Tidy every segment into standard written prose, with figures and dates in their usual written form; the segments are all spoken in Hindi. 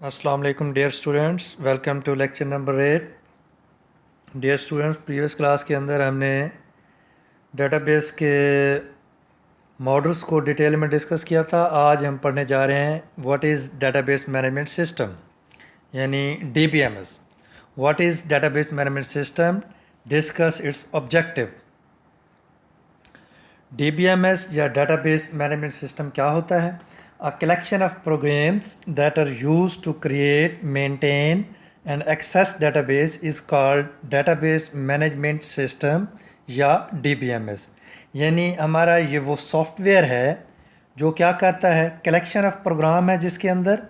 अस्सलाम वालेकुम dear students, welcome to lecture number 8। Dear students, previous class के अंदर हमने डेटाबेस के मॉडल्स को डिटेल में डिस्कस किया था। आज हम पढ़ने जा रहे हैं what is database management system, यानी DBMS। What is database management system, discuss it's objective. DBMS या डेटाबेस मैनेजमेंट सिस्टम क्या होता है? A collection of programs that are used to create, maintain and access database is called database management system या DBMS। यानी हमारा ये वो सॉफ्टवेयर है जो क्या करता है, कलेक्शन ऑफ प्रोग्राम है जिसके अंदर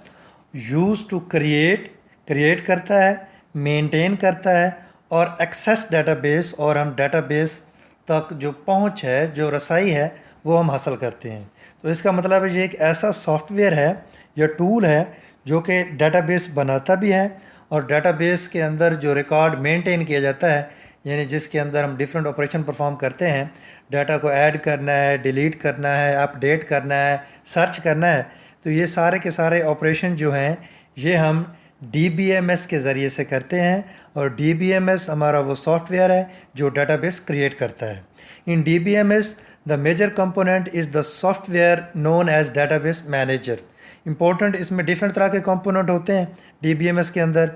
यूज टू क्रिएट करता है, मेंटेन करता है और एक्सेस डेटाबेस, और हम डेटाबेस तक जो पहुंच है, जो रसाई है, वो हम हासिल करते हैं। तो इसका मतलब है ये एक ऐसा सॉफ्टवेयर है या टूल है जो कि डेटाबेस बनाता भी है और डेटाबेस के अंदर जो रिकॉर्ड मेंटेन किया जाता है, यानी जिसके अंदर हम डिफरेंट ऑपरेशन परफॉर्म करते हैं, डाटा को ऐड करना है, डिलीट करना है, अपडेट करना है, सर्च करना है, तो ये सारे के सारे ऑपरेशन जो हैं ये हम DBMS के ज़रिए से करते हैं। और DBMS हमारा वो सॉफ्टवेयर है जो डेटाबेस क्रिएट करता है। In DBMS the major component is the software known as database manager. Important, इसमें डिफरेंट तरह के कंपोनेंट होते हैं DBMS के अंदर,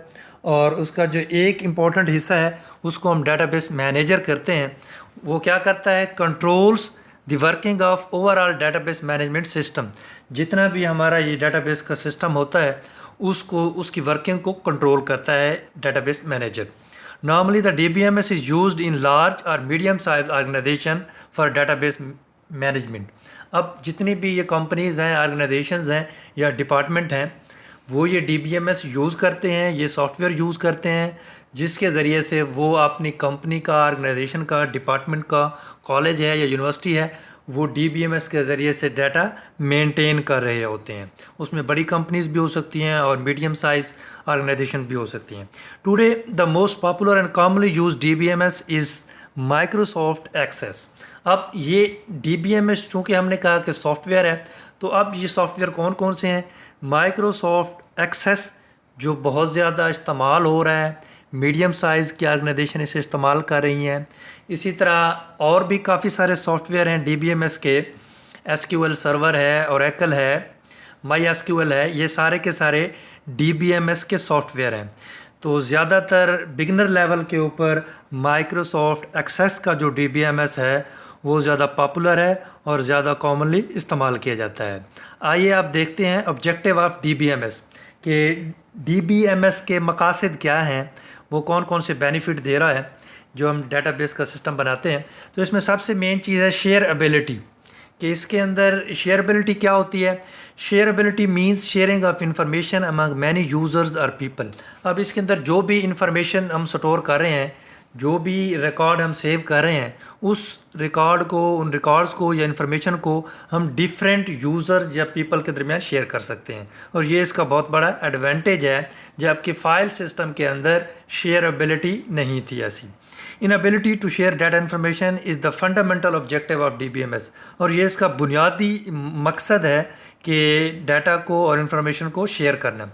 और उसका जो एक इम्पॉर्टेंट हिस्सा है उसको हम डेटाबेस मैनेजर करते हैं। वो क्या करता है, controls the working of overall database management system. जितना भी हमारा ये डेटाबेस का सिस्टम होता है उसको, उसकी वर्किंग को कंट्रोल करता है database manager. Normally, the DBMS is used in large or medium-sized organization for database management। अब जितनी भी ये कंपनीज़ हैं, ऑर्गेनाइजेशंस हैं या डिपार्टमेंट हैं, वो ये DBMS यूज़ करते हैं, ये सॉफ्टवेयर यूज़ करते हैं, जिसके ज़रिए से वो अपनी कंपनी का, ऑर्गेनाइजेशन का, डिपार्टमेंट का, कॉलेज है या यूनिवर्सिटी है, वो DBMS के ज़रिए से डाटा मेंटेन कर रहे होते हैं। उसमें बड़ी कंपनीज़ भी हो सकती हैं और मीडियम साइज़ ऑर्गेनाइजेशन भी हो सकती हैं। Today the most popular and commonly use DBMS is Microsoft Access. अब ये DBMS, चूँकि हमने कहा कि सॉफ्टवेयर है, तो अब ये सॉफ्टवेयर कौन कौन से हैं? माइक्रोसॉफ्ट एक्सेस जो बहुत ज़्यादा इस्तेमाल हो रहा है, मीडियम साइज़ की ऑर्गेनाइजेशन इसे इस्तेमाल कर रही हैं। इसी तरह और भी काफ़ी सारे सॉफ्टवेयर हैं DBMS के, SQL सर्वर है, ओरेकल है, MySQL है, ये सारे के सारे DBMS के सॉफ्टवेयर हैं। तो ज़्यादातर बिगनर लेवल के ऊपर माइक्रोसॉफ्ट एक्सेस का जो DBMS है वो ज़्यादा पॉपुलर है और ज़्यादा कॉमनली इस्तेमाल किया जाता है। आइए आप देखते हैं ऑब्जेक्टिव ऑफ DBMS कि DBMS के मकासद क्या हैं, वो कौन कौन से बेनिफिट दे रहा है जो हम डेटाबेस का सिस्टम बनाते हैं। तो इसमें सबसे मेन चीज़ है शेयरएबिलिटी, कि इसके अंदर शेयरएबिलिटी क्या होती है? Shareability means sharing of information among many users और पीपल। अब इसके अंदर जो भी इंफॉर्मेशन हम स्टोर कर रहे हैं, जो भी रिकॉर्ड हम सेव कर रहे हैं, उस रिकॉर्ड को, उन रिकॉर्ड्स को या इन्फॉर्मेशन को हम डिफरेंट यूज़र्स या पीपल के दरमियान शेयर कर सकते हैं। और ये इसका बहुत बड़ा एडवांटेज है, जबकि फ़ाइल सिस्टम के अंदर शेयरएबिलिटी नहीं थी ऐसी। Inability to share data information is the fundamental objective of DBMS। और ये इसका बुनियादी मकसद है कि डाटा को और इन्फॉर्मेशन को शेयर करना।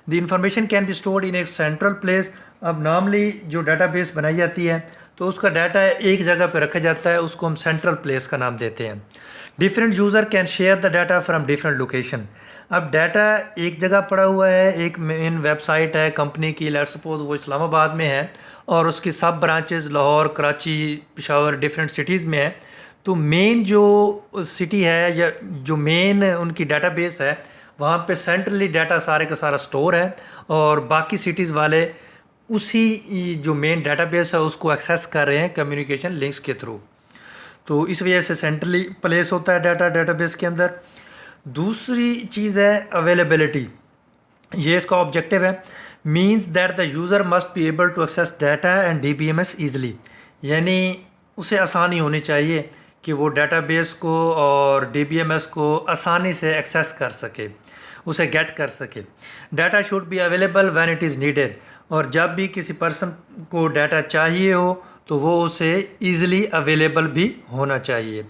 The information can be stored in एक सेंट्रल प्लेस। अब नॉर्मली जो डाटाबेस बनाई जाती है तो उसका डाटा एक जगह पर रखा जाता है, उसको हम सेंट्रल प्लेस का नाम देते हैं। Different user can share the data from different location. अब डाटा एक जगह पड़ा हुआ है, एक मेन वेबसाइट है कंपनी की, लेट्स सपोज वो इस्लामाबाद में है और उसकी सब branches Lahore, Karachi, Peshawar, different cities में है। तो मेन जो सिटी है या जो मेन उनकी डेटाबेस है, वहाँ पे सेंट्रली डाटा सारे का सारा स्टोर है और बाकी सिटीज़ वाले उसी जो मेन डेटाबेस है उसको एक्सेस कर रहे हैं कम्युनिकेशन लिंक्स के थ्रू। तो इस वजह से सेंट्रली प्लेस होता है डाटा डेटाबेस के अंदर। दूसरी चीज़ है अवेलेबिलिटी, ये इसका ऑब्जेक्टिव है। Means that the user must be able to access data and DBMS easily. यानी उसे आसानी होनी चाहिए कि वो डेटाबेस को और DBMS को आसानी से एक्सेस कर सके, उसे गेट कर सके। Data should be available when it is needed. और जब भी किसी पर्सन को डाटा चाहिए हो तो वो उसे ईज़िली अवेलेबल भी होना चाहिए।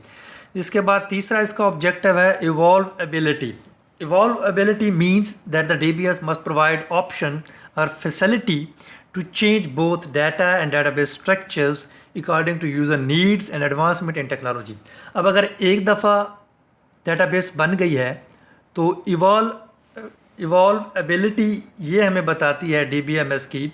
इसके बाद तीसरा इसका ऑब्जेक्टिव है evolve ability, Evolvability means that the DBS must provide option or facility to change both data and database structures according to user needs and advancement in technology. अब अगर एक दफ़ा database बन गई है तो evolvability ये हमें बताती है DBMS की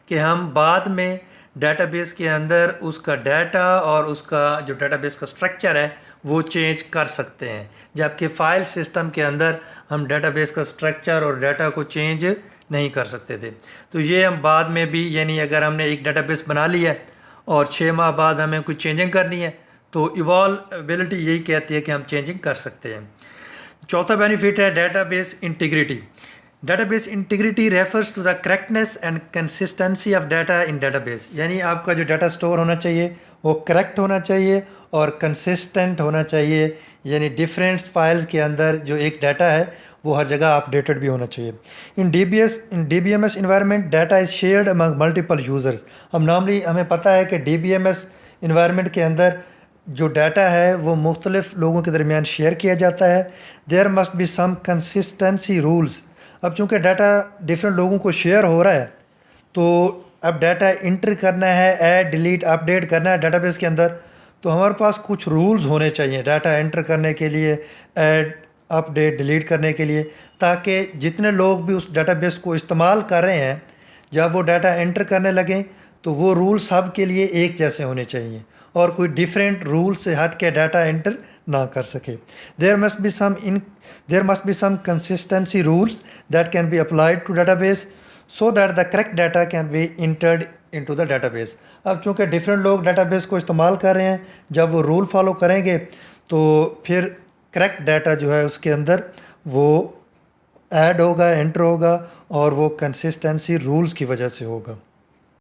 कि हम बाद में डेटाबेस के अंदर उसका डाटा और उसका जो डेटाबेस का स्ट्रक्चर है वो चेंज कर सकते हैं, जबकि फ़ाइल सिस्टम के अंदर हम डेटाबेस का स्ट्रक्चर और डाटा को चेंज नहीं कर सकते थे। तो ये हम बाद में भी, यानी अगर हमने एक डेटाबेस बना लिया है और 6 माह बाद हमें कुछ चेंजिंग करनी है तो इवॉल्वेबिलिटी यही कहती है कि हम चेंजिंग कर सकते हैं। चौथा बेनिफिट है database integrity. Database integrity refers to the correctness and consistency of data in database, यानी आपका जो डाटा स्टोर होना चाहिए वो करेक्ट होना चाहिए और कंसिस्टेंट होना चाहिए, यानी डिफरेंट फाइल्स के अंदर जो एक डाटा है वो हर जगह अपडेटेड भी होना चाहिए। इन DBMS environment data is shared among multiple users. हम नॉर्मली हमें पता है कि DBMS इन्वायरमेंट के अंदर जो डाटा है वो मुख्तलिफ लोगों के दरमियान शेयर किया जाता है। There must be some consistency rules. अब चूँकि डाटा डिफरेंट लोगों को शेयर हो रहा है तो अब डाटा इंटर करना है, ऐड डिलीट अपडेट करना है डेटाबेस के अंदर, तो हमारे पास कुछ रूल्स होने चाहिए डाटा एंटर करने के लिए, ऐड अपडेट डिलीट करने के लिए, ताकि जितने लोग भी उस डेटाबेस को इस्तेमाल कर रहे हैं जब वो डाटा एंटर करने लगें तो वो रूल सब के लिए एक जैसे होने चाहिए और कोई डिफरेंट रूल से हट के डाटा एंटर ना कर सके। There must be some consistency rules that can be applied to database so that the correct data can be entered into the database. अब चूँकि डिफरेंट लोग डेटाबेस को इस्तेमाल कर रहे हैं, जब वो रूल फॉलो करेंगे तो फिर करेक्ट डाटा जो है उसके अंदर वो ऐड होगा, एंटर होगा और वो कंसिस्टेंसी रूल्स की वजह से होगा।